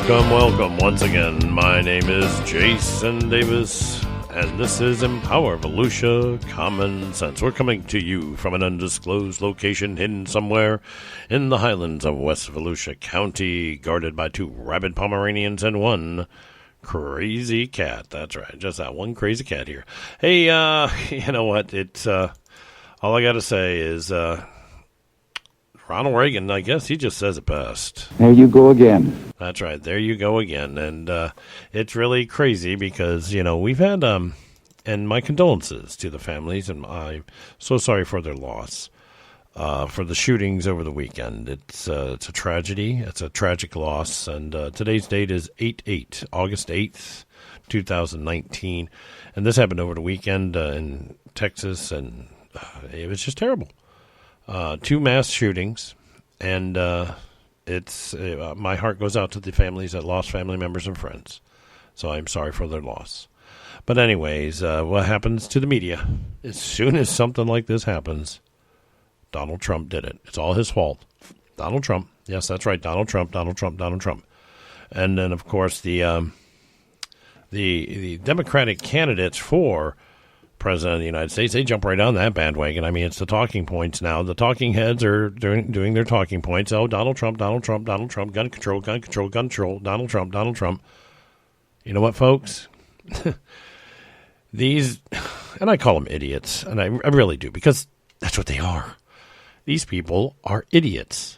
Welcome once again. My name is Jason Davis, and this is Empower Volusia Common Sense. We're coming to you from an undisclosed location hidden somewhere in the highlands of West Volusia County, guarded by 2 rabid Pomeranians and 1 crazy cat. That's right, just that one crazy cat here. Hey, you know what? It's all I got to say is Ronald Reagan, I guess he just says it best. There you go again. That's right. There you go again. And it's really crazy because, you know, we've had, and my condolences to the families, and I'm so sorry for their loss, for the shootings over the weekend. It's a tragedy. It's a tragic loss. And today's date is August 8th, 2019. And this happened over the weekend in Texas, and it was just terrible. 2 mass shootings, and it's my heart goes out to the families that lost family members and friends. So I'm sorry for their loss. But anyways, what happens to the media? As soon as something like this happens, Donald Trump did it. It's all his fault. Donald Trump. Yes, that's right. Donald Trump. And then, of course, the Democratic candidates for President of the United States, they jump right on that bandwagon. I mean, it's the talking points now. The talking heads are doing their talking points. Oh, Donald Trump, gun control, Donald Trump. You know what, folks? These, and I call them idiots, and I really do, because that's what they are. These people are idiots.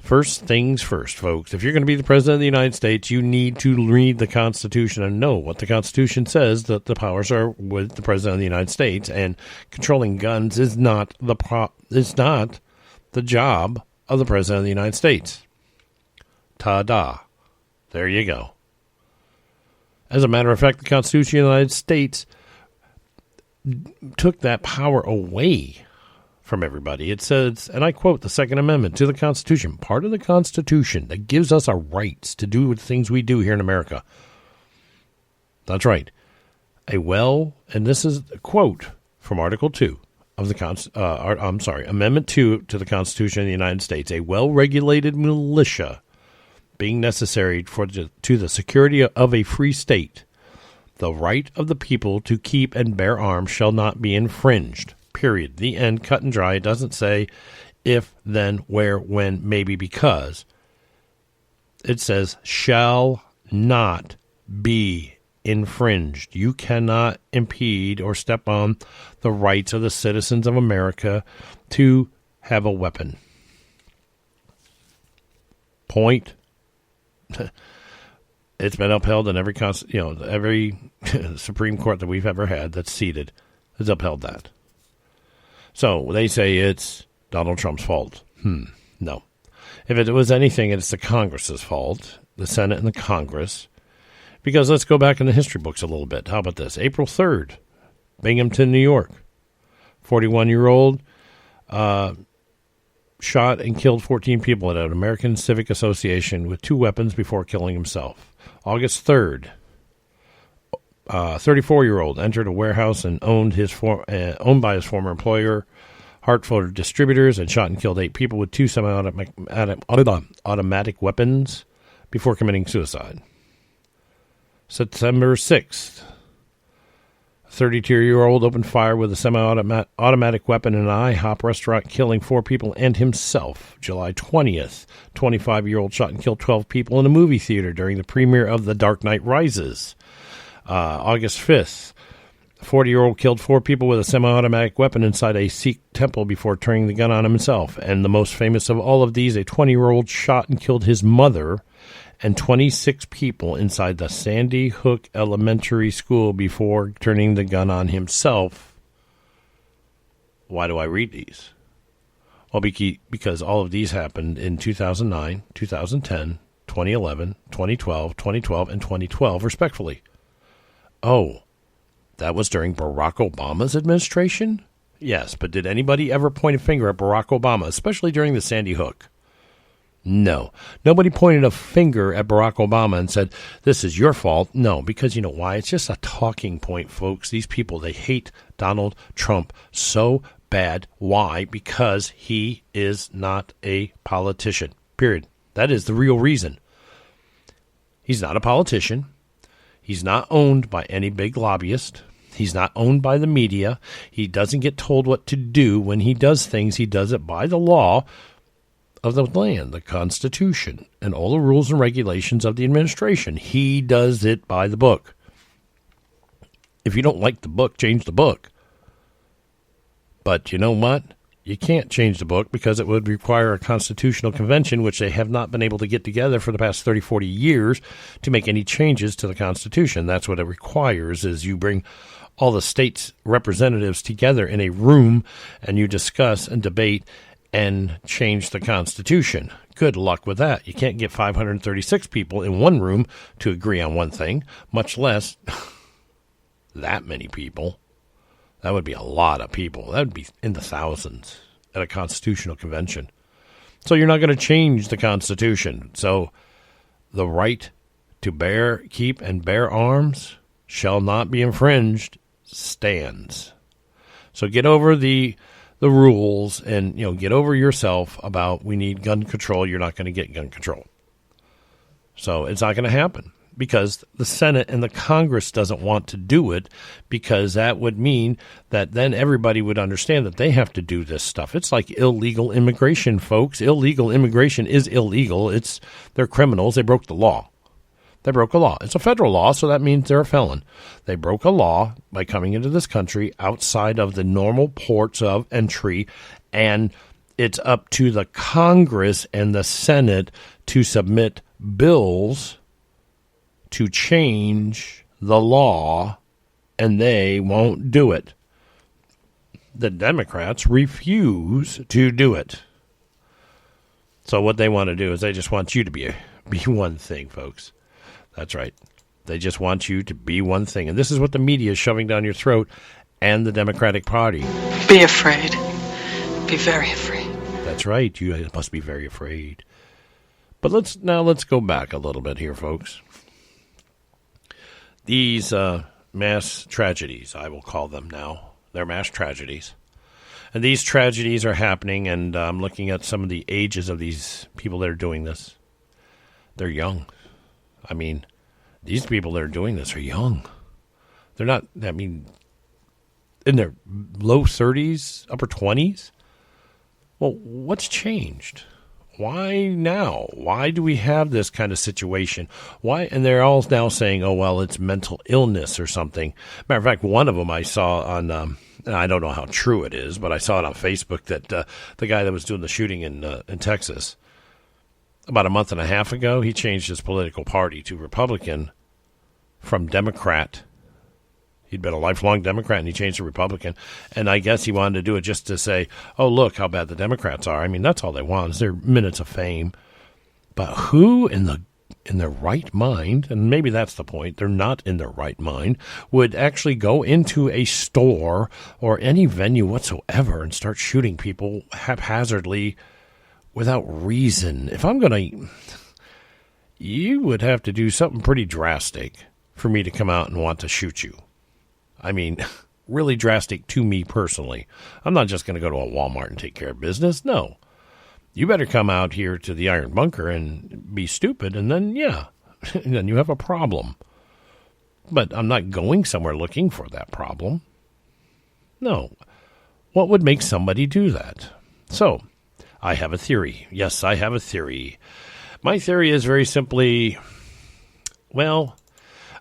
First things first, folks. If you're going to be the President of the United States, you need to read the Constitution and know what the Constitution says, that the powers are with the President of the United States, and controlling guns is not the job of the President of the United States. Ta-da. There you go. As a matter of fact, the Constitution of the United States took that power away from everybody. It says, and I quote the Second Amendment to the Constitution, part of the Constitution that gives us our rights to do the things we do here in America. That's right. And this is a quote from Article 2 of the Amendment 2 to the Constitution of the United States. A well-regulated militia being necessary to the security of a free state, the right of the people to keep and bear arms shall not be infringed. Period. The end. Cut and dry. It doesn't say if, then, where, when, maybe, because. It says shall not be infringed. You cannot impede or step on the rights of the citizens of America to have a weapon. Point. It's been upheld in every Supreme Court that we've ever had that's seated has upheld that. So they say it's Donald Trump's fault. No. If it was anything, it's the Congress's fault, the Senate and the Congress. Because let's go back in the history books a little bit. How about this? April 3rd, Binghamton, New York. 41-year-old shot and killed 14 people at an American Civic Association with 2 weapons before killing himself. August 3rd, 34-year-old entered a warehouse and owned by his former employer, Hartford Distributors, and shot and killed 8 people with 2 semi-automatic weapons before committing suicide. September 6th, a 32-year-old opened fire with a semi-automatic weapon in an IHOP restaurant, killing 4 people and himself. July 20th, 25-year-old shot and killed 12 people in a movie theater during the premiere of The Dark Knight Rises. August 5th, a 40-year-old killed 4 people with a semi-automatic weapon inside a Sikh temple before turning the gun on himself. And the most famous of all of these, a 20-year-old shot and killed his mother and 26 people inside the Sandy Hook Elementary School before turning the gun on himself. Why do I read these? Well, because all of these happened in 2009, 2010, 2011, 2012, and 2012, respectfully. Oh, that was during Barack Obama's administration? Yes, but did anybody ever point a finger at Barack Obama, especially during the Sandy Hook? No. Nobody pointed a finger at Barack Obama and said, this is your fault. No, because you know why? It's just a talking point, folks. These people, they hate Donald Trump so bad. Why? Because he is not a politician. Period. That is the real reason. He's not a politician. He's not owned by any big lobbyist. He's not owned by the media. He doesn't get told what to do. When he does things, he does it by the law of the land, the Constitution, and all the rules and regulations of the administration. He does it by the book. If you don't like the book, change the book. But you know what? You can't change the book because it would require a constitutional convention, which they have not been able to get together for the past 30, 40 years to make any changes to the Constitution. That's what it requires, is you bring all the states' representatives together in a room and you discuss and debate and change the Constitution. Good luck with that. You can't get 536 people in one room to agree on one thing, much less that many people. That would be a lot of people. That would be in the thousands at a constitutional convention. So you're not going to change the Constitution. So the right to keep and bear arms shall not be infringed stands. So get over the rules and, get over yourself about we need gun control. You're not going to get gun control. So it's not going to happen because the Senate and the Congress doesn't want to do it, because that would mean that then everybody would understand that they have to do this stuff. It's like illegal immigration, folks. Illegal immigration is illegal. They're criminals. They broke the law. They broke a law. It's a federal law, so that means they're a felon. They broke a law by coming into this country outside of the normal ports of entry, and it's up to the Congress and the Senate to submit bills to change the law, and they won't do it. The Democrats refuse to do it. So what they want to do is they just want you to be one thing, folks. That's right. They just want you to be one thing. And this is what the media is shoving down your throat, and the Democratic Party. Be afraid. Be very afraid. That's right. You must be very afraid. But let's go back a little bit here, folks. These mass tragedies, I will call them now. They're mass tragedies. And these tragedies are happening, and I'm looking at some of the ages of these people that are doing this. They're young. I mean, these people that are doing this are young. They're not, in their low 30s, upper 20s. Well, what's changed? Why now? Why do we have this kind of situation? Why? And they're all now saying, oh, well, it's mental illness or something. Matter of fact, one of them I saw on, and I don't know how true it is, but I saw it on Facebook that the guy that was doing the shooting in Texas, about a month and a half ago, he changed his political party to Republican from Democrat. He'd been a lifelong Democrat, and he changed to Republican. And I guess he wanted to do it just to say, oh, look how bad the Democrats are. I mean, that's all they want is their minutes of fame. But who in their right mind, and maybe that's the point, they're not in their right mind, would actually go into a store or any venue whatsoever and start shooting people haphazardly without reason? If I'm going to, you would have to do something pretty drastic for me to come out and want to shoot you. I mean, really drastic to me personally. I'm not just going to go to a Walmart and take care of business. No. You better come out here to the Iron Bunker and be stupid, and then, then you have a problem. But I'm not going somewhere looking for that problem. No. What would make somebody do that? So, I have a theory. Yes, I have a theory. My theory is very simply, well,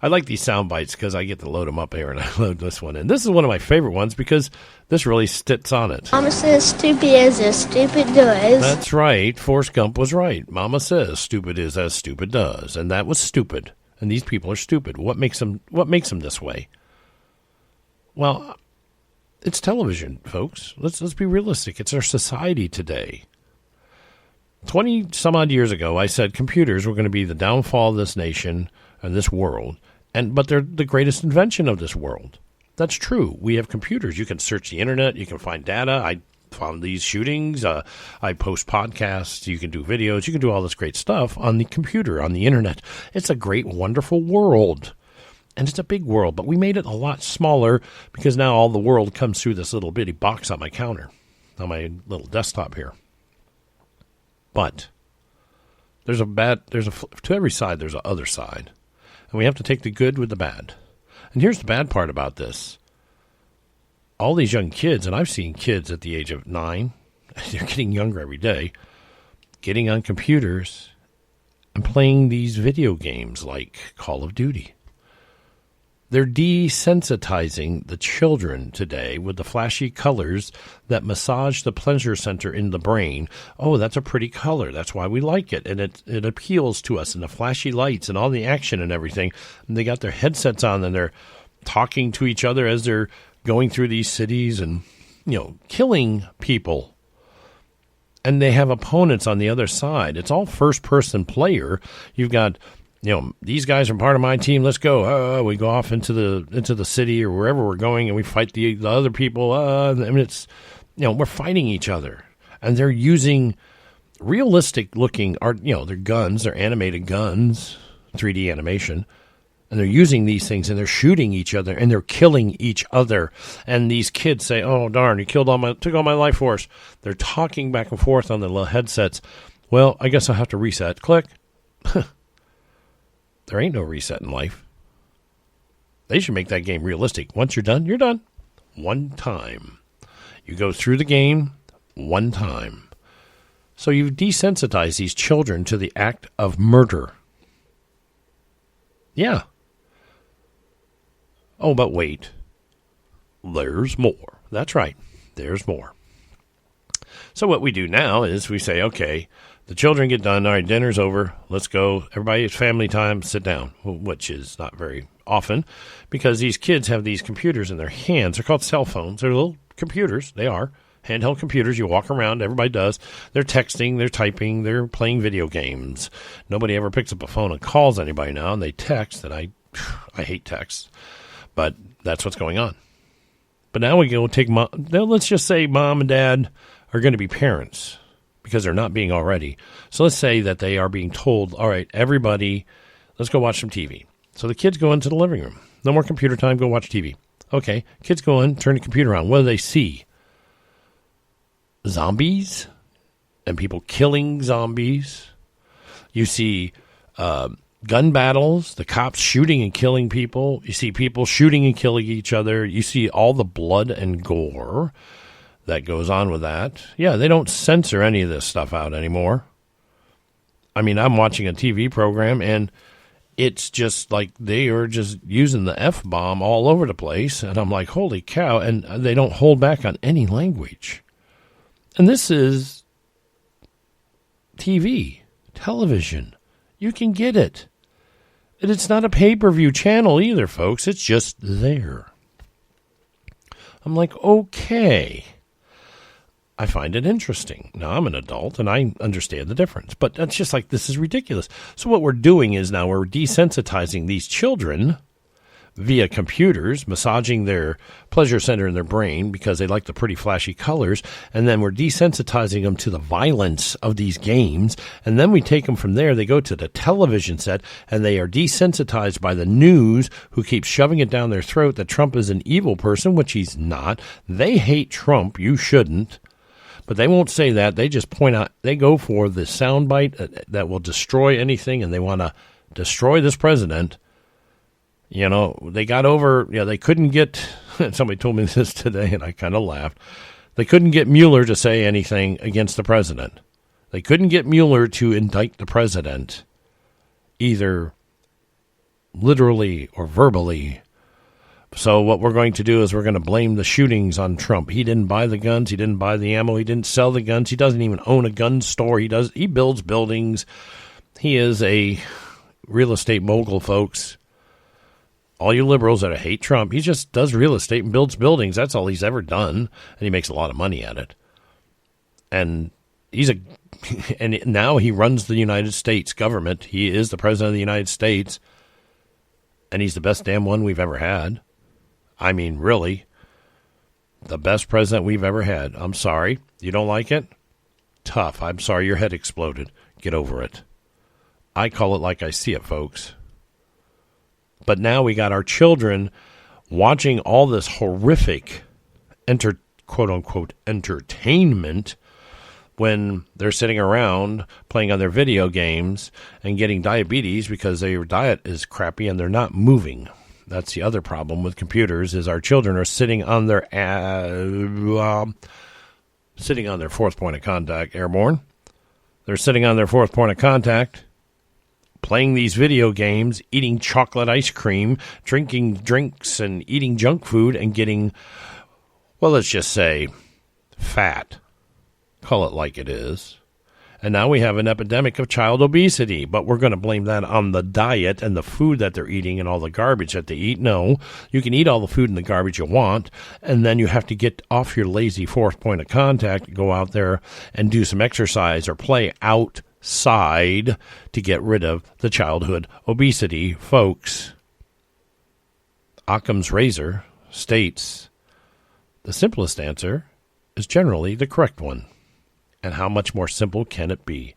I like these sound bites because I get to load them up here, and I load this one in. This is one of my favorite ones because this really sits on it. Mama says stupid is as stupid does. That's right. Forrest Gump was right. Mama says stupid is as stupid does. And that was stupid. And these people are stupid. What makes them this way? Well, it's television, folks. Let's be realistic. It's our society today. 20 some odd years ago, I said computers were going to be the downfall of this nation and this world. But they're the greatest invention of this world. That's true. We have computers. You can search the internet. You can find data. I found these shootings. I post podcasts. You can do videos. You can do all this great stuff on the computer, on the internet. It's a great, wonderful world. And it's a big world, but we made it a lot smaller because now all the world comes through this little bitty box on my counter, on my little desktop here. But To every side, there's a other side. And we have to take the good with the bad. And here's the bad part about this. All these young kids, and I've seen kids at the age of 9, they're getting younger every day, getting on computers and playing these video games like Call of Duty. They're desensitizing the children today with the flashy colors that massage the pleasure center in the brain. Oh, that's a pretty color. That's why we like it. And it appeals to us, and the flashy lights and all the action and everything. And they got their headsets on, and they're talking to each other as they're going through these cities and, killing people. And they have opponents on the other side. It's all first-person player. You've got, these guys are part of my team. Let's go. We go off into the city or wherever we're going, and we fight the other people. It's, we're fighting each other. And they're using realistic-looking art. They're guns. They're animated guns, 3D animation. And they're using these things, and they're shooting each other, and they're killing each other. And these kids say, "Oh darn, you took all my life force." They're talking back and forth on their little headsets. Well, I guess I'll have to reset. Click. There ain't no reset in life. They should make that game realistic. Once you're done, you're done. One time. You go through the game one time. So you've desensitized these children to the act of murder. Yeah. Oh, but wait. There's more. That's right. There's more. So what we do now is we say, okay, the children get done. All right, dinner's over. Let's go. Everybody, it's family time. Sit down, which is not very often because these kids have these computers in their hands. They're called cell phones. They're little computers. They are handheld computers. You walk around. Everybody does. They're texting. They're typing. They're playing video games. Nobody ever picks up a phone and calls anybody now, and they text. And I hate texts, but that's what's going on. But now we go take let's just say mom and dad are going to be parents because they're not being already. So let's say that they are being told, all right, everybody, let's go watch some TV. So the kids go into the living room. No more computer time. Go watch TV. Okay. Kids go in, turn the computer on. What do they see? Zombies and people killing zombies. You see gun battles, the cops shooting and killing people. You see people shooting and killing each other. You see all the blood and gore that goes on with that. Yeah, they don't censor any of this stuff out anymore. I mean, I'm watching a TV program, and it's just like they are just using the F-bomb all over the place. And I'm like, holy cow. And they don't hold back on any language. And this is TV, television. You can get it. And it's not a pay-per-view channel either, folks. It's just there. I'm like, okay. I find it interesting. Now, I'm an adult, and I understand the difference. But that's just like, this is ridiculous. So what we're doing is now we're desensitizing these children via computers, massaging their pleasure center in their brain because they like the pretty flashy colors, and then we're desensitizing them to the violence of these games, and then we take them from there. They go to the television set, and they are desensitized by the news who keeps shoving it down their throat that Trump is an evil person, which he's not. They hate Trump. You shouldn't. But they won't say that. They just point out, they go for the soundbite that will destroy anything, and they want to destroy this president. You know, they got over, they couldn't get, somebody told me this today, and I kind of laughed. They couldn't get Mueller to say anything against the president. They couldn't get Mueller to indict the president, either literally or verbally. So what we're going to do is we're going to blame the shootings on Trump. He didn't buy the guns. He didn't buy the ammo. He didn't sell the guns. He doesn't even own a gun store. He builds buildings. He is a real estate mogul, folks. All you liberals that hate Trump, he just does real estate and builds buildings. That's all he's ever done, and he makes a lot of money at it. And and now he runs the United States government. He is the president of the United States, and he's the best damn one we've ever had. I mean, really, the best president we've ever had. I'm sorry. You don't like it? Tough. I'm sorry your head exploded. Get over it. I call it like I see it, folks. But now we got our children watching all this horrific, quote-unquote, entertainment when they're sitting around playing on their video games and getting diabetes because their diet is crappy and they're not moving. That's the other problem with computers is our children are sitting on their fourth point of contact, airborne. They're sitting on their fourth point of contact, playing these video games, eating chocolate ice cream, drinking drinks, and eating junk food and getting, well, let's just say, fat. Call it like it is. And now we have an epidemic of child obesity, but we're going to blame that on the diet and the food that they're eating and all the garbage that they eat. No, you can eat all the food and the garbage you want, and then you have to get off your lazy fourth point of contact, go out there and do some exercise or play outside to get rid of the childhood obesity, folks. Occam's razor states the simplest answer is generally the correct one. And how much more simple can it be?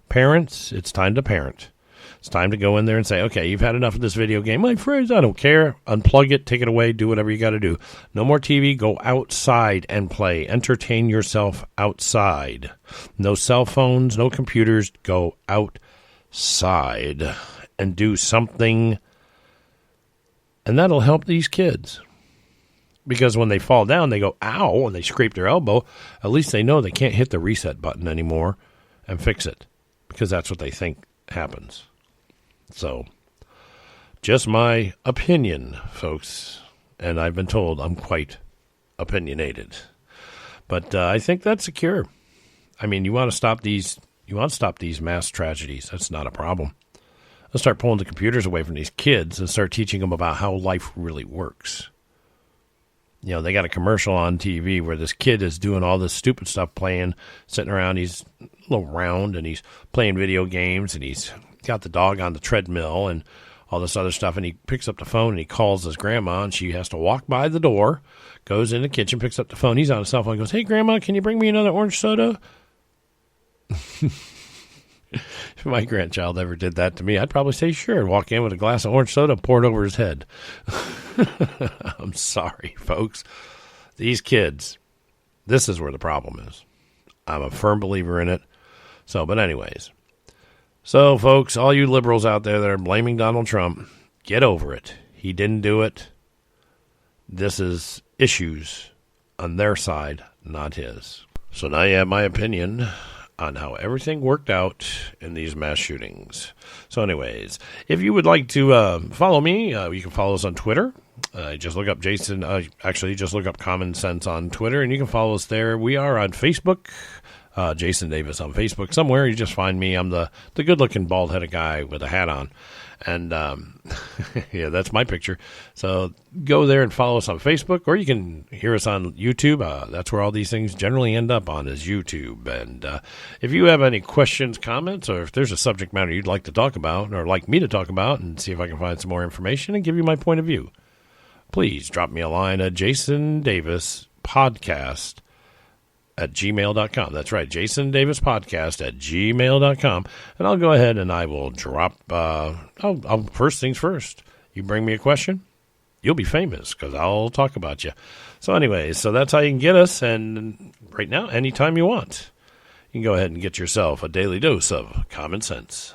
Parents, it's time to parent. It's time to go in there and say, okay, you've had enough of this video game. My friends, I don't care. Unplug it, take it away, do whatever you got to do. No more TV. Go outside and play. Entertain yourself outside. No cell phones, no computers. Go outside and do something. And that'll help these kids. Because when they fall down, they go, ow, and they scrape their elbow. At least they know they can't hit the reset button anymore and fix it. Because that's what they think happens. So, just my opinion, folks. And I've been told I'm quite opinionated. But I think that's a cure. I mean, you want to stop these mass tragedies. That's not a problem. Let's start pulling the computers away from these kids and start teaching them about how life really works. You know, they got a commercial on TV where this kid is doing all this stupid stuff sitting around. He's a little round and he's playing video games and he's got the dog on the treadmill and all this other stuff. And he picks up the phone and he calls his grandma and she has to walk by the door, goes in the kitchen, picks up the phone. He's on his cell phone and goes, hey, Grandma, can you bring me another orange soda? If my grandchild ever did that to me, I'd probably say sure and walk in with a glass of orange soda and pour it over his head. I'm sorry, folks. These kids, this is where the problem is. I'm a firm believer in it. But anyways. So, folks, all you liberals out there that are blaming Donald Trump, get over it. He didn't do it. This is issues on their side, not his. So now you have my opinion on how everything worked out in these mass shootings. So anyways, if you would like to follow me, you can follow us on Twitter. Just look up Jason. Just look up Common Sense on Twitter, and you can follow us there. We are on Facebook. Jason Davis on Facebook. Somewhere you just find me. I'm the good-looking, bald-headed guy with a hat on. And, yeah, that's my picture. So go there and follow us on Facebook, or you can hear us on YouTube. That's where all these things generally end up on, is YouTube. And if you have any questions, comments, or if there's a subject matter you'd like to talk about or like me to talk about and see if I can find some more information and give you my point of view, please drop me a line at jasondavispodcast@gmail.com. That's right, jasondavispodcast@gmail.com. And I'll go ahead and I will drop, I'll first things first. You bring me a question, you'll be famous because I'll talk about you. So anyways, so that's how you can get us. And right now, anytime you want, you can go ahead and get yourself a daily dose of common sense.